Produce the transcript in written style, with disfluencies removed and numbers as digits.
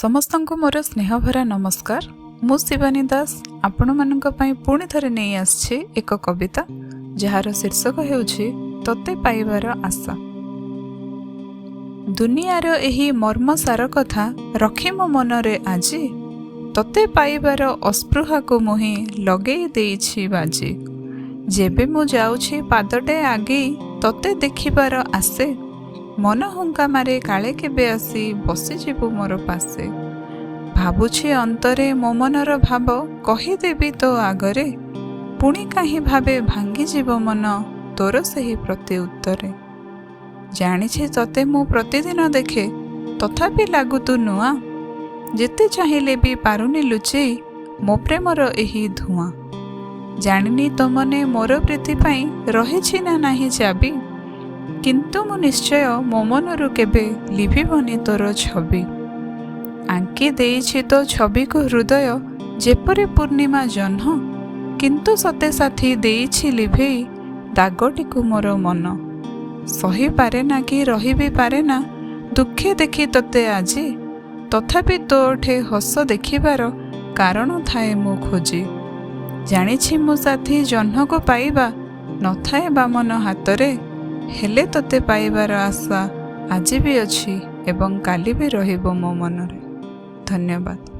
ସମସ୍ତଙ୍କୁ ମୋର ସ୍ନେହଭରା ନମସ୍କାର। ମୁଁ ଶିବାନୀ ଦାସ ଆପଣମାନଙ୍କ ପାଇଁ ପୁଣି ଥରେ ନେଇ ଆସିଛି ଏକ କବିତା ଯାହାର ଶୀର୍ଷକ ହେଉଛି ତତେ ପାଇବାର ଆଶା। ଦୁନିଆର ଏହି ମର୍ମସାର କଥା ରଖି ମୋ ମନରେ ଆଜି ତତେ ପାଇବାର ଅସ୍ପୃହାକୁ ମୁହିଁ ଲଗେଇ ଦେଇଛି ବାଜି। ଯେବେ ମୁଁ ଯାଉଛି ପାଦଟେ ଆଗେଇ ତତେ ଦେଖିବାର ଆସେ, ମନ ହୁଙ୍କା ମାରେ କାଳେ କେବେ ଆସି ବସିଯିବୁ ମୋର ପାଶେ। ଭାବୁଛି ଅନ୍ତରେ ମୋ ମନର ଭାବ କହିଦେବି ତୋ ଆଗରେ, ପୁଣି କାହିଁ ଭାବେ ଭାଙ୍ଗିଯିବ ମନ ତୋର ସେହି ପ୍ରତି ଉତ୍ତରେ। ଜାଣିଛି ତତେ ମୁଁ ପ୍ରତିଦିନ ଦେଖେ, ତଥାପି ଲାଗୁ ତୁ ନୂଆ, ଯେତେ ଚାହିଁଲେ ବି ପାରୁନି ଲୁଚେଇ ମୋ ପ୍ରେମର ଏହି ଧୂଆଁ। ଜାଣିନି ତୋ ମନେ ମୋର ପ୍ରୀତି ପାଇଁ ରହିଛି ନା ନାହିଁ ଚାବି, କିନ୍ତୁ ମୁଁ ନିଶ୍ଚୟ ମୋ ମନରୁ କେବେ ଲିଭିବନି ତୋର ଛବି। ଆଙ୍କି ଦେଇଛି ତୋ ଛବିକୁ ହୃଦୟ ଯେପରି ପୂର୍ଣ୍ଣିମା ଜହ୍ନ, କିନ୍ତୁ ସତେ ସାଥୀ ଦେଇଛି ଲିଭେଇ ଦାଗଟିକୁ ମୋର ମନ। ସହିପାରେ ନା କି ରହିବି ପାରେ ନା ଦୁଃଖେ ଦେଖି ତତେ ଆଜି, ତଥାପି ତୋଠେ ହସ ଦେଖିବାର କାରଣ ଥାଏ ମୁଁ ଖୋଜି। ଜାଣିଛି ମୁଁ ସାଥୀ ଜହ୍ନକୁ ପାଇବା ନଥାଏ ବାମନ ହାତରେ, ହେଲେ ତତେ ପାଇବାର ଆଶା ଆଜି ବି ଅଛି ଏବଂ କାଲି ବି ରହିବ ମୋ ମନରେ। ଧନ୍ୟବାଦ।